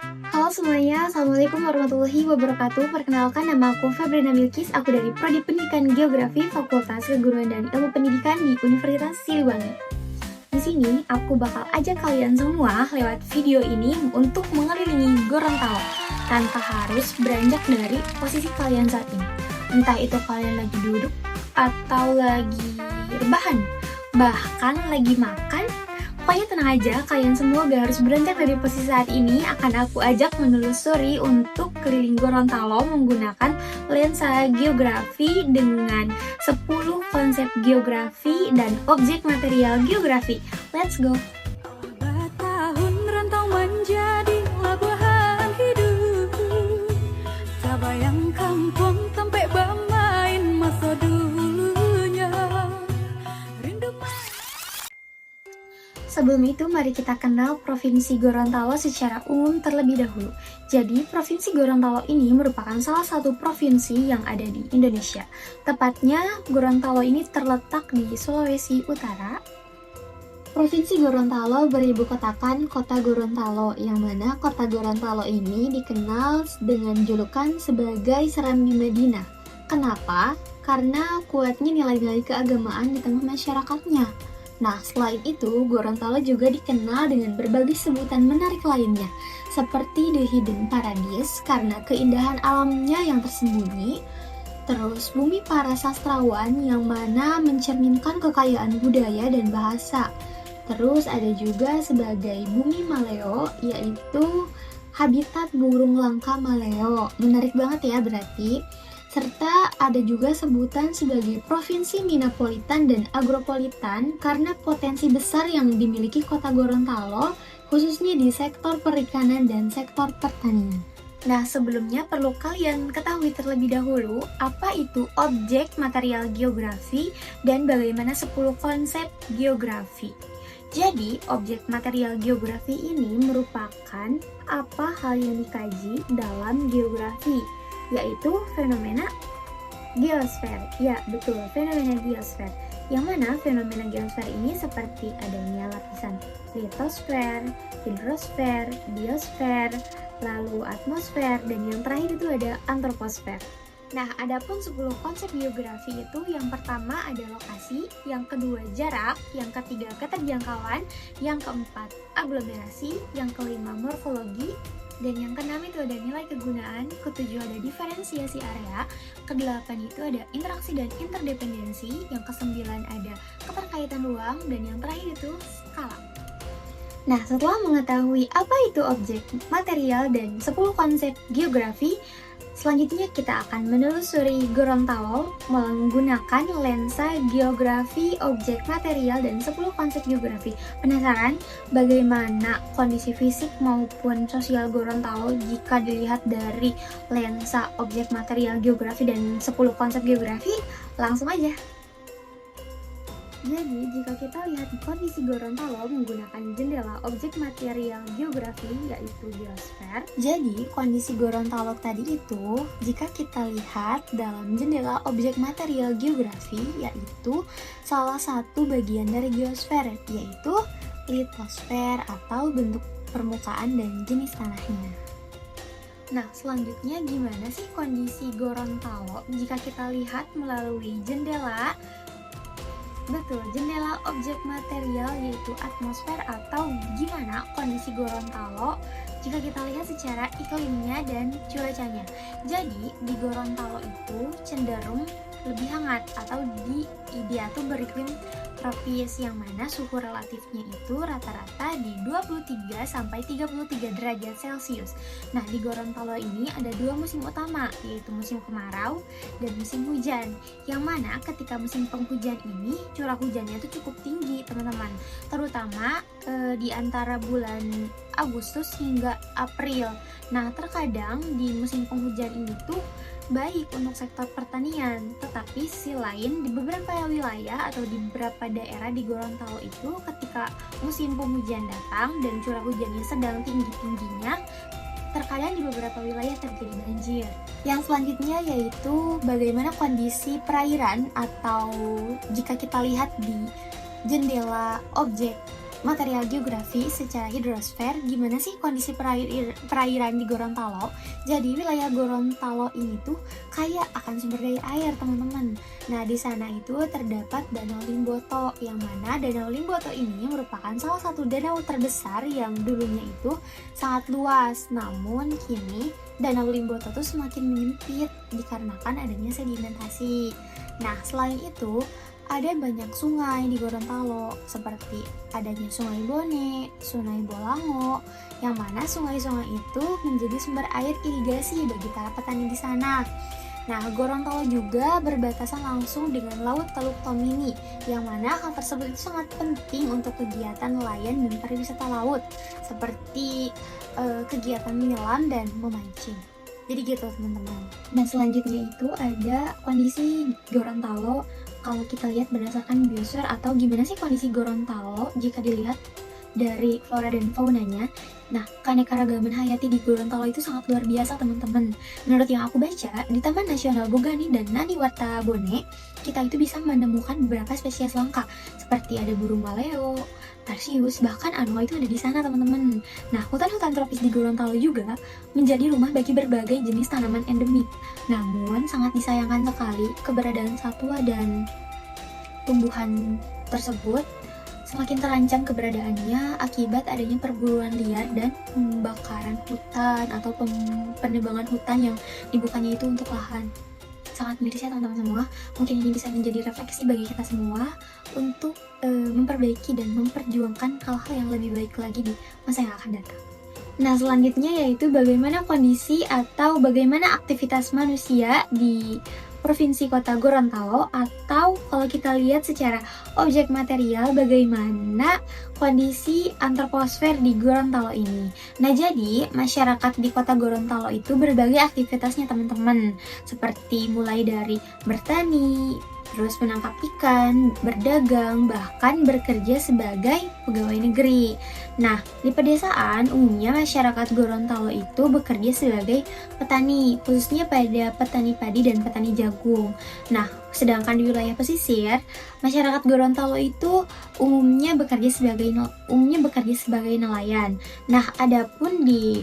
Halo semuanya, Assalamualaikum warahmatullahi wabarakatuh. Perkenalkan, nama aku Febriana Milkis, aku dari Prodi Pendidikan Geografi Fakultas Keguruan dan Ilmu Pendidikan di Universitas Siliwangi. Di sini, aku bakal ajak kalian semua lewat video ini untuk mengelilingi Gorontalo tanpa harus beranjak dari posisi kalian saat ini. Entah itu kalian lagi duduk atau lagi rebahan, bahkan lagi makan. Pokoknya tenang aja, kalian semua gak harus beranjak dari posisi saat ini. Akan aku ajak menelusuri untuk keliling Gorontalo menggunakan lensa geografi dengan 10 konsep geografi dan objek material geografi. Let's go! Tahun rantau menjadi labuhan hidup, tak bayang kampung sampai bermain masa dulunya. Rindu Sebelum itu, mari kita kenal Provinsi Gorontalo secara umum terlebih dahulu. Jadi, Provinsi Gorontalo ini merupakan salah satu provinsi yang ada di Indonesia. Tepatnya, Gorontalo ini terletak di Sulawesi Utara. Provinsi Gorontalo beribu kotakan Kota Gorontalo, yang mana Kota Gorontalo ini dikenal dengan julukan sebagai Serambi Madinah. Kenapa? Karena kuatnya nilai-nilai keagamaan di tengah masyarakatnya. Nah, selain itu, Gorontalo juga dikenal dengan berbagai sebutan menarik lainnya, seperti The Hidden Paradise karena keindahan alamnya yang tersembunyi, terus Bumi Para Sastrawan yang mana mencerminkan kekayaan budaya dan bahasa. Terus ada juga sebagai Bumi Maleo, yaitu habitat burung langka Maleo. Menarik banget ya berarti. Serta ada juga sebutan sebagai Provinsi Minapolitan dan Agropolitan karena potensi besar yang dimiliki Kota Gorontalo, khususnya di sektor perikanan dan sektor pertanian. Nah, sebelumnya perlu kalian ketahui terlebih dahulu apa itu objek material geografi dan bagaimana 10 konsep geografi. Jadi, objek material geografi ini merupakan apa hal yang dikaji dalam geografi, yaitu fenomena geosfer. Ya, betul, fenomena geosfer. Yang mana fenomena geosfer ini seperti adanya lapisan litosfer, hidrosfer, biosfer, lalu atmosfer, dan yang terakhir itu ada antroposfer. Nah, adapun 10 konsep geografi itu yang pertama ada lokasi, yang kedua jarak, yang ketiga keterjangkauan, yang keempat aglomerasi, yang kelima morfologi, dan yang keenam itu ada nilai kegunaan, ketujuh ada diferensiasi area, kedelapan itu ada interaksi dan interdependensi, yang kesembilan ada keterkaitan ruang, dan yang terakhir itu skala. Nah, setelah mengetahui apa itu objek material dan 10 konsep geografi, selanjutnya kita akan menelusuri Gorontalo menggunakan lensa geografi, objek material, dan 10 konsep geografi. Penasaran bagaimana kondisi fisik maupun sosial Gorontalo jika dilihat dari lensa objek material geografi dan 10 konsep geografi? Langsung aja. Jadi, jika kita lihat kondisi Gorontalo menggunakan jendela objek material geografi, yaitu geosfer. Jadi, kondisi Gorontalo tadi itu, jika kita lihat dalam jendela objek material geografi, yaitu salah satu bagian dari geosfer, yaitu litosfer atau bentuk permukaan dan jenis tanahnya. Nah, selanjutnya gimana sih kondisi Gorontalo jika kita lihat melalui jendela? Betul, jendela objek material yaitu atmosfer, atau gimana kondisi Gorontalo jika kita lihat secara iklimnya dan cuacanya. Jadi, di Gorontalo itu cenderung lebih hangat atau dia tuh beriklim tropis, yang mana suhu relatifnya itu rata-rata di 23 sampai 33 derajat Celcius. Nah, di Gorontalo ini ada dua musim utama, yaitu musim kemarau dan musim hujan. Yang mana ketika musim penghujan ini curah hujannya itu cukup tinggi, teman-teman. Terutama di antara bulan Agustus hingga April. Nah, terkadang di musim penghujan ini tuh baik untuk sektor pertanian, tetapi sisi lain di beberapa wilayah atau di beberapa daerah di Gorontalo itu ketika musim penghujan datang dan curah hujannya sedang tinggi-tingginya, terkadang di beberapa wilayah terjadi banjir. Yang selanjutnya yaitu bagaimana kondisi perairan, atau jika kita lihat di jendela objek material geografi secara hidrosfer, gimana sih kondisi perairan di Gorontalo. Jadi wilayah Gorontalo ini tuh kaya akan sumber daya air, teman-teman. Nah, di sana itu terdapat Danau Limboto, yang mana Danau Limboto ini merupakan salah satu danau terbesar yang dulunya itu sangat luas. Namun kini Danau Limboto tuh semakin menyempit dikarenakan adanya sedimentasi. Nah, selain itu ada banyak sungai di Gorontalo, seperti adanya Sungai Bone, Sungai Bolango, yang mana sungai-sungai itu menjadi sumber air irigasi bagi para petani di sana. Nah, Gorontalo juga berbatasan langsung dengan Laut Teluk Tomini, yang mana hal tersebut itu sangat penting untuk kegiatan nelayan dan pariwisata laut, seperti kegiatan menyelam dan memancing. Jadi gitu, teman-teman. Nah, selanjutnya itu ada kondisi Gorontalo kalau kita lihat berdasarkan biosfer, atau gimana sih kondisi Gorontalo jika dilihat dari flora dan faunanya. Nah, keanekaragaman hayati di Gorontalo itu sangat luar biasa, teman-teman. Menurut yang aku baca, di Taman Nasional Bogani dan Naniwarta Bone, kita itu bisa menemukan beberapa spesies langka, seperti ada burung maleo, tarsius, bahkan anoa itu ada di sana, teman-teman. Nah, hutan-hutan tropis di Gorontalo juga menjadi rumah bagi berbagai jenis tanaman endemik. Namun, sangat disayangkan sekali keberadaan satwa dan tumbuhan tersebut semakin terancam keberadaannya akibat adanya perburuan liar dan pembakaran hutan atau penebangan hutan yang dibukanya itu untuk lahan. Sangat miris ya, teman-teman semua. Mungkin ini bisa menjadi refleksi bagi kita semua untuk memperbaiki dan memperjuangkan hal-hal yang lebih baik lagi di masa yang akan datang. Nah, selanjutnya yaitu bagaimana kondisi atau bagaimana aktivitas manusia di Provinsi Kota Gorontalo, atau kalau kita lihat secara objek material bagaimana kondisi antroposfer di Gorontalo ini. Nah, jadi masyarakat di Kota Gorontalo itu berbagai aktivitasnya, teman-teman, seperti mulai dari bertani, terus menangkap ikan, berdagang, bahkan bekerja sebagai pegawai negeri. Nah, di pedesaan umumnya masyarakat Gorontalo itu bekerja sebagai petani, khususnya pada petani padi dan petani jagung. Nah, sedangkan di wilayah pesisir, masyarakat Gorontalo itu umumnya bekerja sebagai nelayan. Nah, adapun di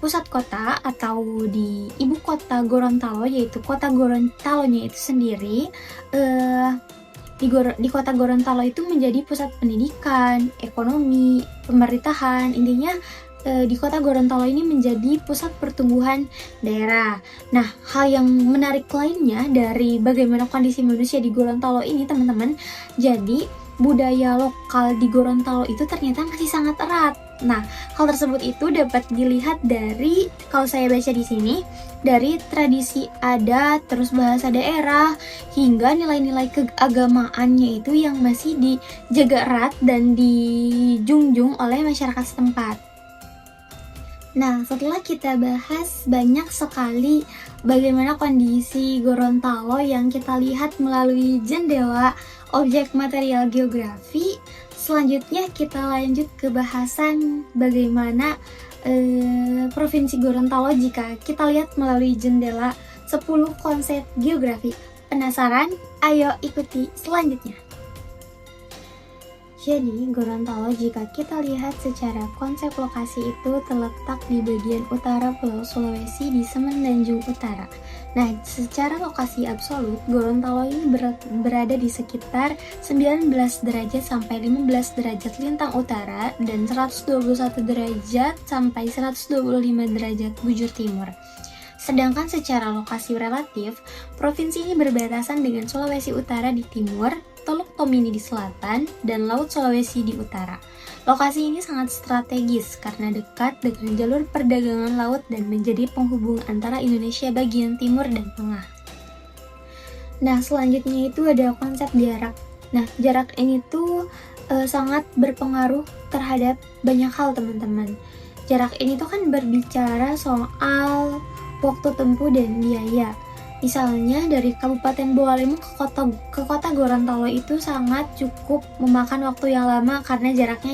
pusat kota atau di ibu kota Gorontalo, yaitu kota Gorontalonya itu sendiri, di kota Gorontalo itu menjadi pusat pendidikan, ekonomi, pemerintahan. Intinya di kota Gorontalo ini menjadi pusat pertumbuhan daerah. Nah, hal yang menarik lainnya dari bagaimana kondisi manusia di Gorontalo ini, teman-teman, jadi budaya lokal di Gorontalo itu ternyata masih sangat erat. Nah, hal tersebut itu dapat dilihat dari, kalau saya baca di sini, dari tradisi adat, terus bahasa daerah, hingga nilai-nilai keagamaannya itu yang masih dijaga erat dan dijunjung oleh masyarakat setempat. Nah, setelah kita bahas banyak sekali bagaimana kondisi Gorontalo yang kita lihat melalui jendela objek material geografi, selanjutnya kita lanjut ke bahasan bagaimana Provinsi Gorontalo jika kita lihat melalui jendela 10 konsep geografi. Penasaran? Ayo ikuti selanjutnya. Jadi, Gorontalo jika kita lihat secara konsep lokasi itu terletak di bagian utara Pulau Sulawesi di Semenanjung Utara. Nah, secara lokasi absolut, Gorontalo ini berada di sekitar 19 derajat sampai 15 derajat lintang utara dan 121 derajat sampai 125 derajat bujur timur. Sedangkan secara lokasi relatif, provinsi ini berbatasan dengan Sulawesi Utara di timur, Teluk Tomini di selatan, dan Laut Sulawesi di utara. Lokasi ini sangat strategis karena dekat dengan jalur perdagangan laut dan menjadi penghubung antara Indonesia bagian timur dan tengah. Nah, selanjutnya itu ada konsep jarak. Nah, jarak ini tuh sangat berpengaruh terhadap banyak hal, teman-teman. Jarak ini tuh kan berbicara soal waktu tempuh dan biaya. Misalnya dari Kabupaten Bawalemu ke kota Gorontalo itu sangat cukup memakan waktu yang lama karena jarak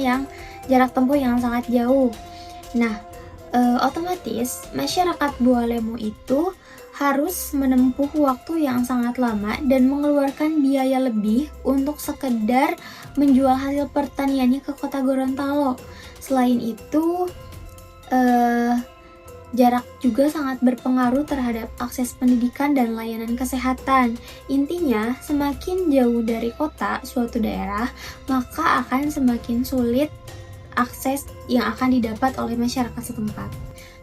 tempuh yang sangat jauh. Nah, Otomatis masyarakat Bualemo itu harus menempuh waktu yang sangat lama dan mengeluarkan biaya lebih untuk sekedar menjual hasil pertaniannya ke kota Gorontalo. Selain itu, jarak juga sangat berpengaruh terhadap akses pendidikan dan layanan kesehatan. Intinya, semakin jauh dari kota suatu daerah, maka akan semakin sulit akses yang akan didapat oleh masyarakat setempat.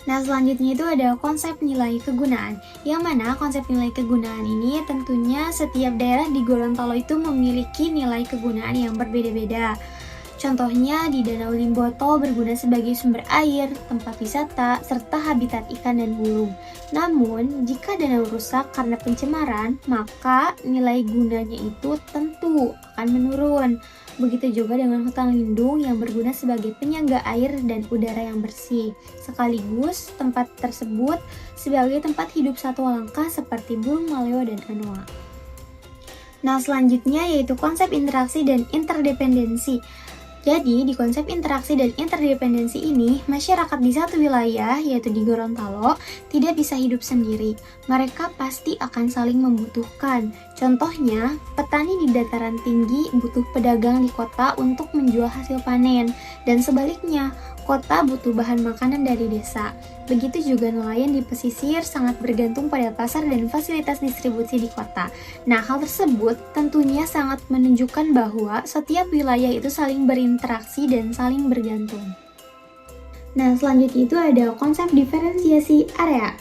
Nah, selanjutnya itu ada konsep nilai kegunaan, yang mana konsep nilai kegunaan ini tentunya setiap daerah di Gorontalo itu memiliki nilai kegunaan yang berbeda-beda. Contohnya di Danau Limboto berguna sebagai sumber air, tempat wisata, serta habitat ikan dan burung. Namun, jika danau rusak karena pencemaran, maka nilai gunanya itu tentu akan menurun. Begitu juga dengan hutan lindung yang berguna sebagai penyangga air dan udara yang bersih. Sekaligus, tempat tersebut sebagai tempat hidup satwa langka seperti burung maleo dan anoa. Nah, selanjutnya yaitu konsep interaksi dan interdependensi. Jadi, di konsep interaksi dan interdependensi ini, masyarakat di satu wilayah, yaitu di Gorontalo, tidak bisa hidup sendiri. Mereka pasti akan saling membutuhkan. Contohnya, petani di dataran tinggi butuh pedagang di kota untuk menjual hasil panen, dan sebaliknya, kota butuh bahan makanan dari desa. Begitu juga nelayan di pesisir sangat bergantung pada pasar dan fasilitas distribusi di kota. Nah, hal tersebut tentunya sangat menunjukkan bahwa setiap wilayah itu saling berinteraksi dan saling bergantung. Nah, selanjutnya itu ada konsep diferensiasi area.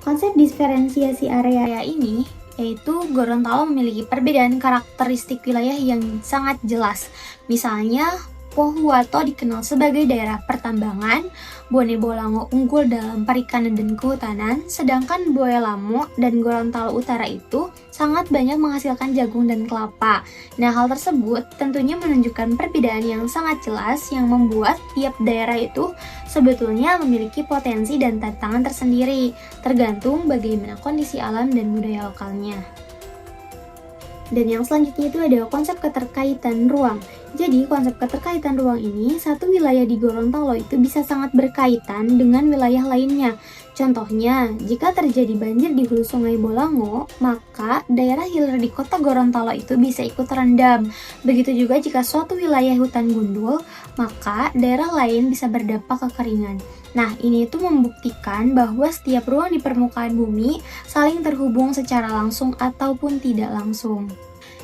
Konsep diferensiasi area ini yaitu Gorontalo memiliki perbedaan karakteristik wilayah yang sangat jelas. Misalnya, Pohuwato dikenal sebagai daerah pertambangan, Bone Bolango unggul dalam perikanan dan kehutanan, sedangkan Boelamo dan Gorontalo Utara itu sangat banyak menghasilkan jagung dan kelapa. Nah, hal tersebut tentunya menunjukkan perbedaan yang sangat jelas yang membuat tiap daerah itu sebetulnya memiliki potensi dan tantangan tersendiri, tergantung bagaimana kondisi alam dan budaya lokalnya. Dan yang selanjutnya itu ada konsep keterkaitan ruang. Jadi konsep keterkaitan ruang ini, satu wilayah di Gorontalo itu bisa sangat berkaitan dengan wilayah lainnya. Contohnya, jika terjadi banjir di hulu sungai Bolango, maka daerah hilir di kota Gorontalo itu bisa ikut terendam. Begitu juga jika suatu wilayah hutan gundul, maka daerah lain bisa berdampak kekeringan. Nah, ini itu membuktikan bahwa setiap ruang di permukaan bumi saling terhubung secara langsung ataupun tidak langsung.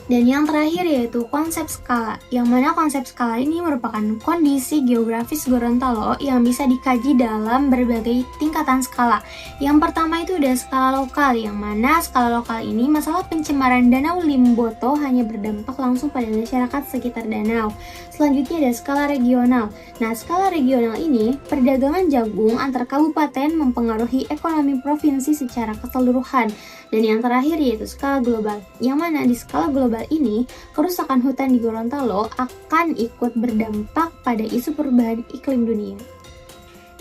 Dan yang terakhir yaitu konsep skala, yang mana konsep skala ini merupakan kondisi geografis Gorontalo yang bisa dikaji dalam berbagai tingkatan skala. Yang pertama itu ada skala lokal, yang mana skala lokal ini masalah pencemaran Danau Limboto hanya berdampak langsung pada masyarakat sekitar danau. Selanjutnya ada skala regional. Nah, skala regional ini, perdagangan jagung antar kabupaten mempengaruhi ekonomi provinsi secara keseluruhan. Dan yang terakhir yaitu skala global, yang mana di skala global ini, kerusakan hutan di Gorontalo akan ikut berdampak pada isu perubahan iklim dunia.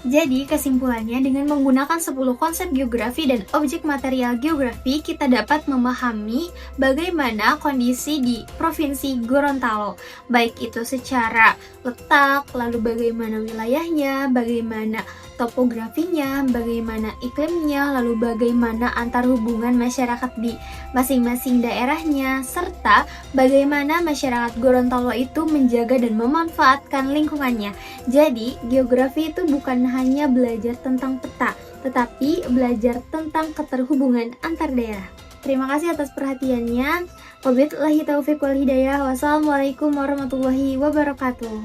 Jadi, kesimpulannya dengan menggunakan 10 konsep geografi dan objek material geografi, kita dapat memahami bagaimana kondisi di Provinsi Gorontalo. Baik itu secara letak, lalu bagaimana wilayahnya, bagaimana topografinya, bagaimana iklimnya, lalu bagaimana antar hubungan masyarakat di masing-masing daerahnya, serta bagaimana masyarakat Gorontalo itu menjaga dan memanfaatkan lingkungannya. Jadi, geografi itu bukan hanya belajar tentang peta, tetapi belajar tentang keterhubungan antar daerah. Terima kasih atas perhatiannya. Wabillahi taufiq wal hidayah. Wassalamualaikum warahmatullahi wabarakatuh.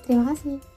Terima kasih.